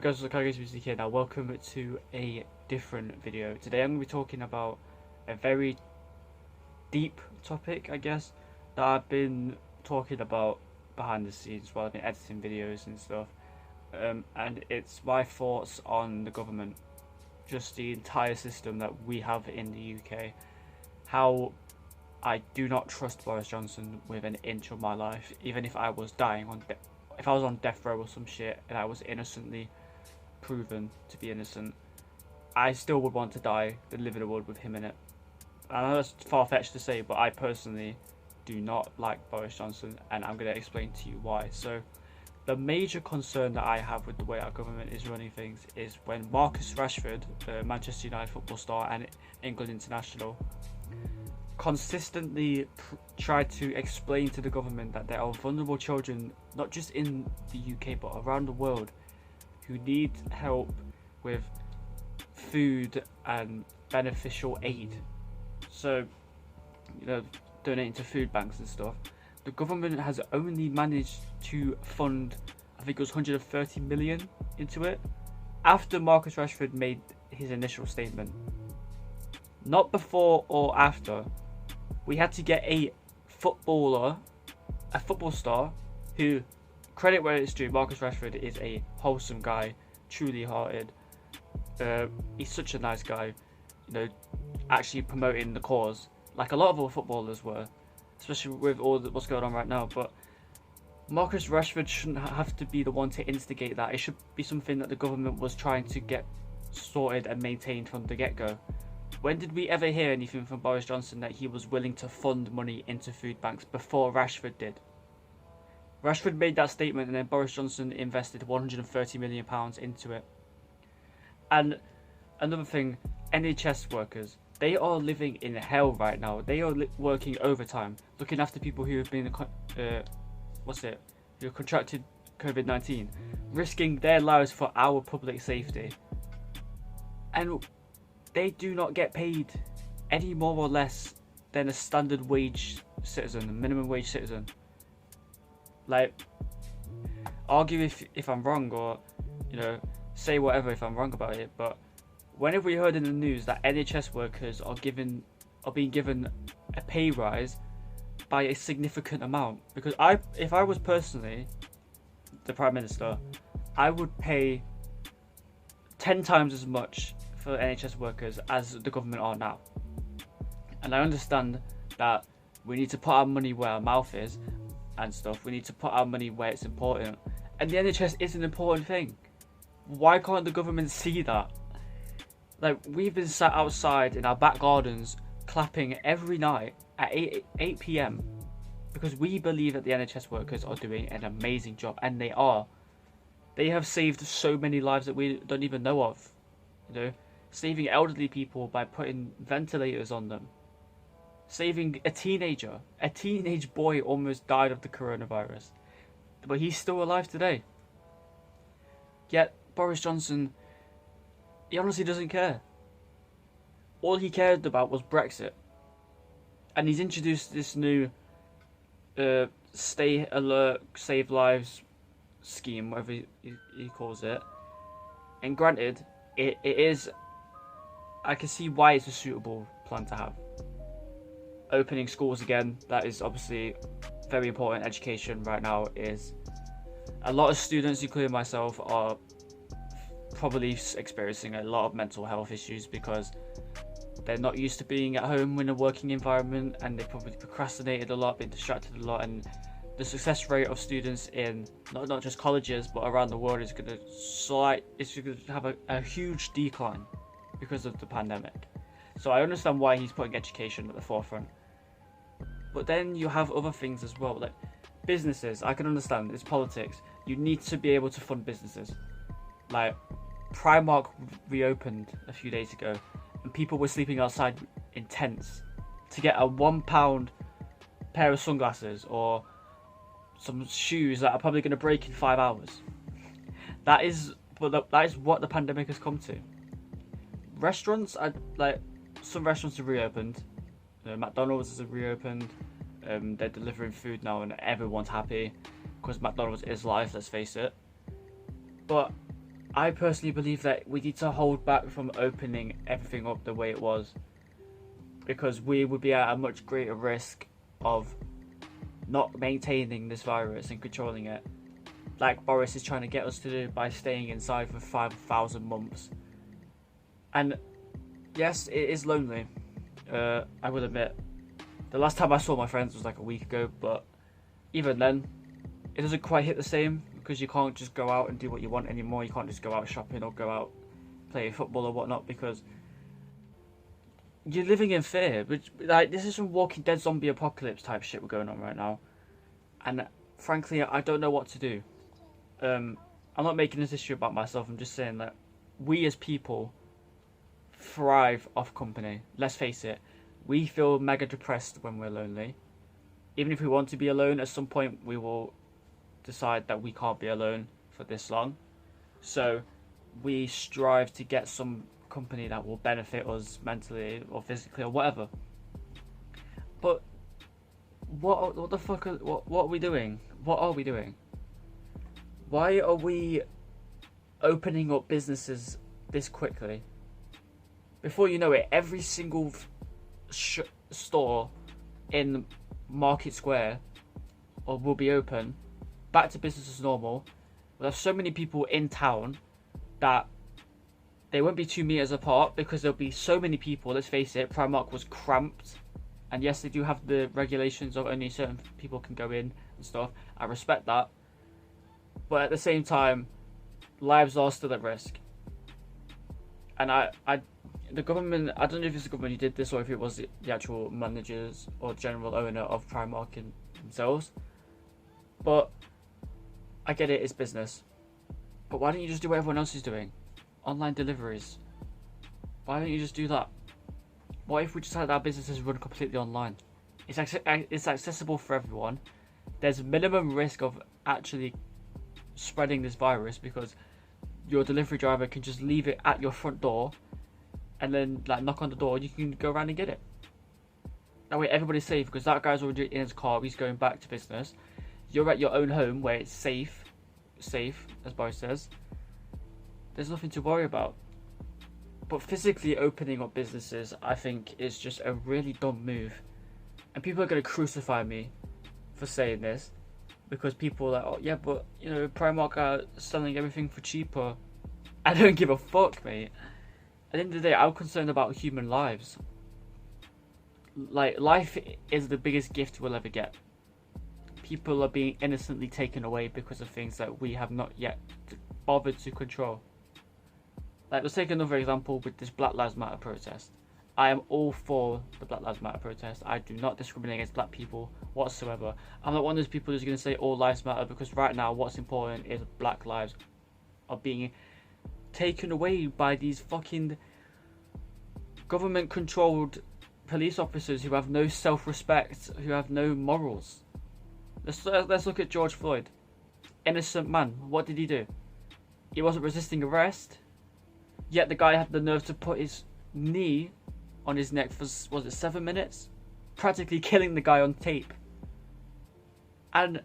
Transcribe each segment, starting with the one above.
guys, Biscuits here. Now, welcome to a different video. Today I'm going to be talking about a very deep topic, I guess, that I've been talking about behind the scenes while I've been editing videos and stuff. And it's my thoughts on the government, just the entire system that we have in the UK. How I do not trust Boris Johnson with an inch of my life, even if I was dying on if I was on death row or some shit and I was innocently proven to be innocent, I still would want to die than live in a world with him in it. I know that's far-fetched to say, but I personally do not like Boris Johnson, and I'm going to explain to you why. So, the major concern that I have with the way our government is running things is when Marcus Rashford, Manchester United football star and England international, consistently tried to explain to the government that there are vulnerable children, not just in the UK but around the world, who need help with food and beneficial aid. So, donating to food banks and stuff. The government has only managed to fund, I think it was 130 million into it, after Marcus Rashford made his initial statement. Not before or after. We had to get a football star, who, credit where it's due, Marcus Rashford is a wholesome guy, truly hearted. He's such a nice guy, actually promoting the cause, like a lot of our footballers were, especially with all what's going on right now. But Marcus Rashford shouldn't have to be the one to instigate that. It should be something that the government was trying to get sorted and maintained from the get-go. When did we ever hear anything from Boris Johnson that he was willing to fund money into food banks before Rashford did? Rashford made that statement and then Boris Johnson invested £130 million into it. And another thing, NHS workers, they are living in hell right now. They are working overtime, looking after people who have been, who contracted COVID-19, risking their lives for our public safety. And they do not get paid any more or less than a standard wage citizen, a minimum wage citizen. Like, argue if I'm wrong, or say whatever if I'm wrong about it, but when have we heard in the news that NHS workers are being given a pay rise by a significant amount? Because if I was personally the Prime Minister, I would pay 10 times as much for NHS workers as the government are now. And I understand that we need to put our money where our mouth is and stuff. We need to put our money where it's important. And the NHS is an important thing. Why can't the government see that? Like, we've been sat outside in our back gardens clapping every night at 8 p.m. because we believe that the NHS workers are doing an amazing job, and they are. They have saved so many lives that we don't even know of. Saving elderly people by putting ventilators on them. Saving a teenage boy almost died of the coronavirus, but he's still alive today. Yet Boris Johnson, he honestly doesn't care. All he cared about was Brexit. And he's introduced this new stay alert, save lives scheme, whatever he calls it. And granted, it is, I can see why it's a suitable plan to have. Opening schools again, that is obviously very important. Education right now is, a lot of students, including myself, are probably experiencing a lot of mental health issues because they're not used to being at home in a working environment, and they probably procrastinated a lot, been distracted a lot, and the success rate of students in not just colleges but around the world is going to have a huge decline because of the pandemic. So I understand why he's putting education at the forefront. But then you have other things as well, like businesses. I can understand, it's politics. You need to be able to fund businesses. Like, Primark reopened a few days ago, and people were sleeping outside in tents to get a £1 pair of sunglasses or some shoes that are probably going to break in 5 hours. That is what the pandemic has come to. Restaurants, some restaurants have reopened. McDonald's has reopened. They're delivering food now, and everyone's happy because McDonald's is life. Let's face it. But I personally believe that we need to hold back from opening everything up the way it was, because we would be at a much greater risk of not maintaining this virus and controlling it, like Boris is trying to get us to do by staying inside for 5,000 months. And yes, it is lonely. I will admit, the last time I saw my friends was like a week ago, but even then, it doesn't quite hit the same, because you can't just go out and do what you want anymore. You can't just go out shopping or go out play football or whatnot, because you're living in fear. Which, like, this is some Walking Dead zombie apocalypse type shit we're going on right now, and frankly, I don't know what to do. I'm not making this issue about myself. I'm just saying that we as people thrive off company. Let's face it, we feel mega depressed when we're lonely. Even if we want to be alone, at some point we will decide that we can't be alone for this long. So we strive to get some company that will benefit us mentally or physically or whatever. But what the fuck what are we doing? What are we doing? Why are we opening up businesses this quickly? Before you know it, every single store in Market Square will be open, back to business as normal. We'll have so many people in town that they won't be 2 meters apart, because there'll be so many people. Let's face it, Primark was cramped, and yes, they do have the regulations of only certain people can go in and stuff. I respect that, but at the same time, lives are still at risk. And the government, I don't know if it's the government who did this or if it was the actual managers or general owner of Primark themselves, but I get it, it's business. But why don't you just do what everyone else is doing? Online deliveries. Why don't you just do that? What if we just had our businesses run completely online? It's accessible for everyone. There's minimum risk of actually spreading this virus, because your delivery driver can just leave it at your front door and then like knock on the door, you can go around and get it. That way everybody's safe, because that guy's already in his car, he's going back to business. You're at your own home where it's safe, as Boris says. There's nothing to worry about. But physically opening up businesses, I think, is just a really dumb move. And people are going to crucify me for saying this, because people are like, oh yeah, but you know, Primark are selling everything for cheaper. I don't give a fuck, mate. At the end of the day, I'm concerned about human lives. Like, life is the biggest gift we'll ever get. People are being innocently taken away because of things that we have not yet bothered to control. Like, let's take another example with this Black Lives Matter protest. I am all for the Black Lives Matter protest. I do not discriminate against black people whatsoever. I'm not one of those people who's going to say all lives matter, because right now what's important is black lives are being taken away by these fucking government-controlled police officers who have no self-respect, who have no morals. Let's look at George Floyd. Innocent man. What did he do? He wasn't resisting arrest, yet the guy had the nerve to put his knee on his neck for, was it 7 minutes? Practically killing the guy on tape. And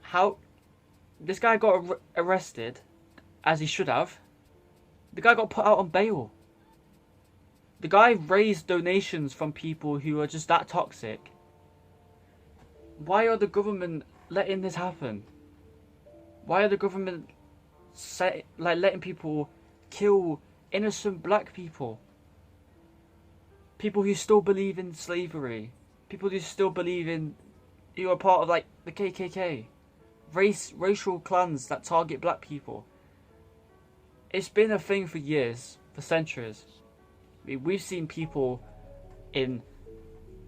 how this guy got arrested, as he should have. The guy got put out on bail. The guy raised donations from people who are just that toxic. Why are the government letting this happen? Why are the government letting people kill innocent black people? People who still believe in slavery. People who still believe in, who are part of like the KKK. Racial clans that target black people. It's been a thing for years, for centuries. I mean, we've seen people in,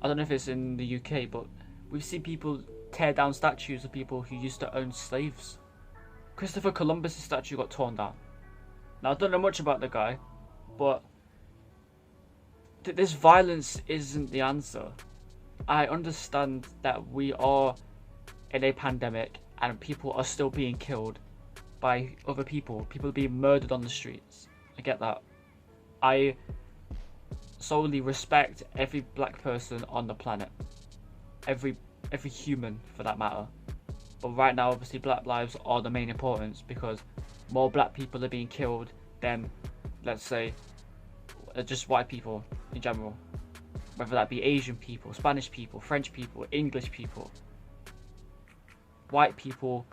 I don't know if it's in the UK, but we've seen people tear down statues of people who used to own slaves. Christopher Columbus' statue got torn down. Now, I don't know much about the guy, but this violence isn't the answer. I understand that we are in a pandemic and people are still being killed by other people. People are being murdered on the streets. I get that. I solely respect every black person on the planet. Every human, for that matter. But right now, obviously, black lives are the main importance, because more black people are being killed than, let's say, just white people in general. Whether that be Asian people, Spanish people, French people, English people. White people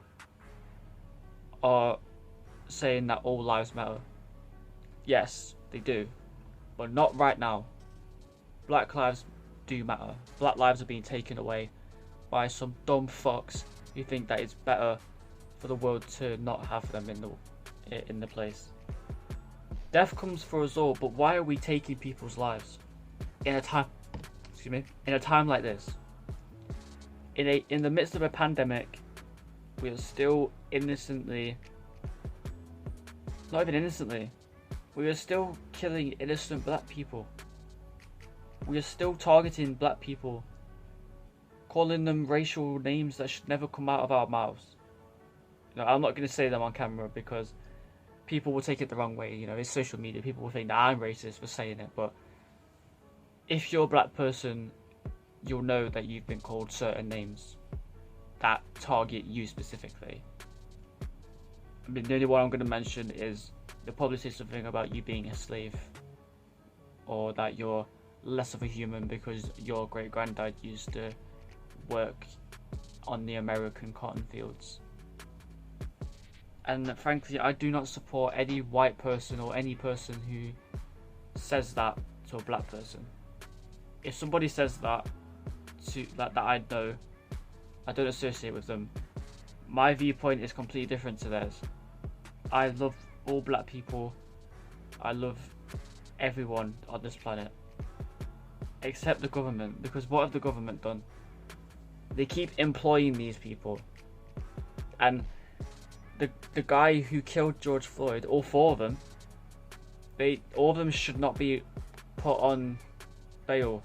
are saying that all lives matter. Yes, they do. But not right now. Black lives do matter. Black lives are being taken away by some dumb fucks who think that it's better for the world to not have them in the place. Death comes for us all, but why are we taking people's lives in a time like this? In the midst of a pandemic, we are still not even innocently, we are still killing innocent black people. We are still targeting black people, calling them racial names that should never come out of our mouths. I'm not going to say them on camera because people will take it the wrong way. It's social media. People will think that I'm racist for saying it. But if you're a black person, you'll know that you've been called certain names that target you specifically. The only one I'm going to mention is they'll probably say something about you being a slave, or that you're less of a human because your great granddad used to work on the American cotton fields. And frankly, I do not support any white person or any person who says that to a black person. If somebody says that that I know, I don't associate with them. My viewpoint is completely different to theirs. I love all black people. I love everyone on this planet, except the government. Because what have the government done? They keep employing these people, and the guy who killed George Floyd, all four of them, all of them should not be put on bail.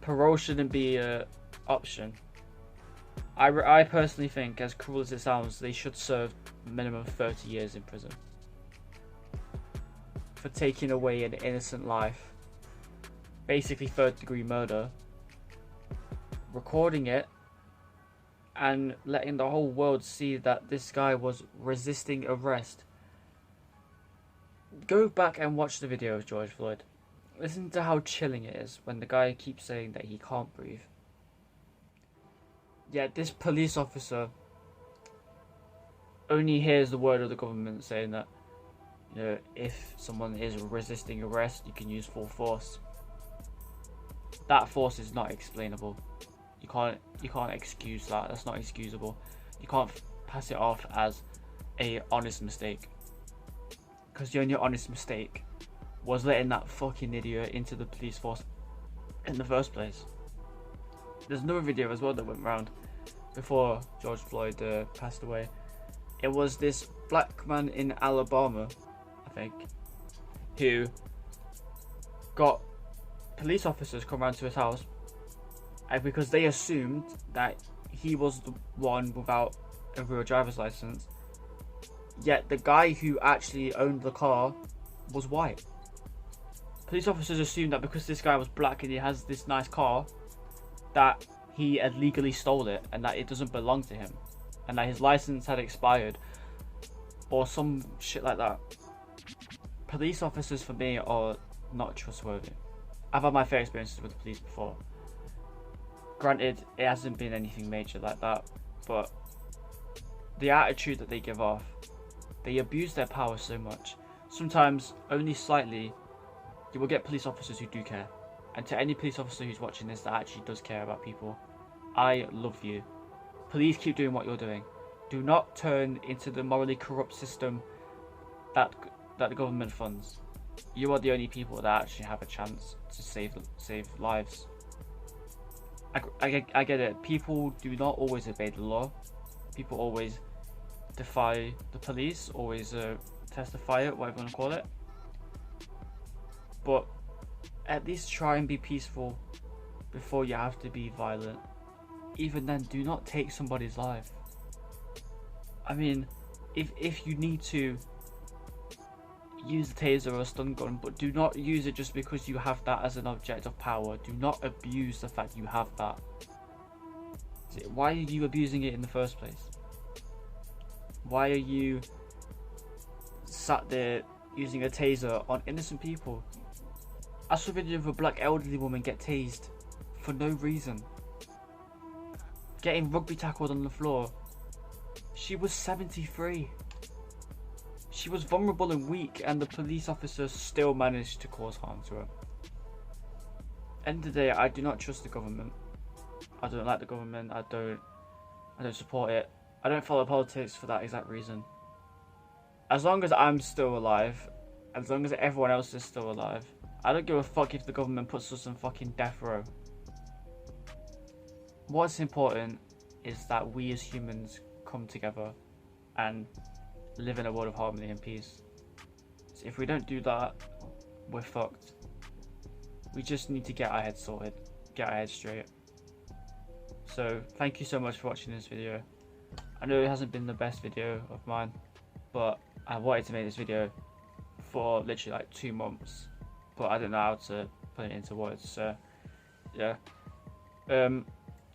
Parole shouldn't be an option. I personally think, as cruel as it sounds, they should serve minimum 30 years in prison for taking away an innocent life, basically third-degree murder, recording it, and letting the whole world see that this guy was resisting arrest. Go back and watch the video of George Floyd. Listen to how chilling it is when the guy keeps saying that he can't breathe. Yet this police officer only hears the word of the government saying that, if someone is resisting arrest, you can use full force. That force is not explainable. You can't excuse that. That's not excusable. You can't pass it off as a honest mistake. Because the only honest mistake was letting that fucking idiot into the police force in the first place. There's another video as well that went around before George Floyd passed away. It was this black man in Alabama, I think, who got police officers come round to his house, and because they assumed that he was the one without a real driver's license, yet the guy who actually owned the car was white. Police officers assumed that because this guy was black and he has this nice car, that he had legally stole it and that it doesn't belong to him, and that his license had expired, or some shit like that. Police officers for me are not trustworthy. I've had my fair experiences with the police before. Granted, it hasn't been anything major like that, but the attitude that they give off, they abuse their power so much. Sometimes, only slightly, you will get police officers who do care. And to any police officer who's watching this that actually does care about people, I love you. Please keep doing what you're doing. Do not turn into the morally corrupt system that the government funds. You are the only people that actually have a chance to save lives. I get it. People do not always obey the law. People always defy the police, always testify it, whatever you want to call it. But at least try and be peaceful before you have to be violent. Even then, do not take somebody's life. I mean, if you need to use a taser or a stun gun, but do not use it just because you have that as an object of power. Do not abuse the fact you have that. Why are you abusing it in the first place? Why are you sat there using a taser on innocent people. I saw a video of a black elderly woman get tased for no reason. Getting rugby tackled on the floor. She was 73. She was vulnerable and weak, and the police officers still managed to cause harm to her. End of the day, I do not trust the government. I don't like the government. I don't support it. I don't follow politics for that exact reason. As long as I'm still alive, as long as everyone else is still alive, I don't give a fuck if the government puts us on fucking death row. What's important is that we as humans come together and live in a world of harmony and peace. So if we don't do that, we're fucked. We just need to get our heads sorted, get our heads straight. So thank you so much for watching this video. I know it hasn't been the best video of mine, but I wanted to make this video for literally like 2 months, but I didn't know how to put it into words. So yeah,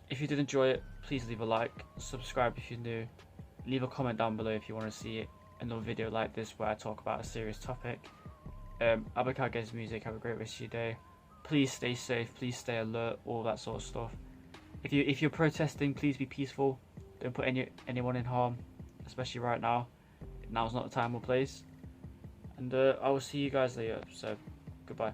if you did enjoy it, please leave a like, subscribe if you're new, leave a comment down below if you want to see another video like this where I talk about a serious topic. Abacad Games Music, have a great rest of your day. Please stay safe, please stay alert, all that sort of stuff. If you're protesting, please be peaceful. Don't put anyone in harm, especially right now. Now's not the time or place. And I will see you guys later, so goodbye.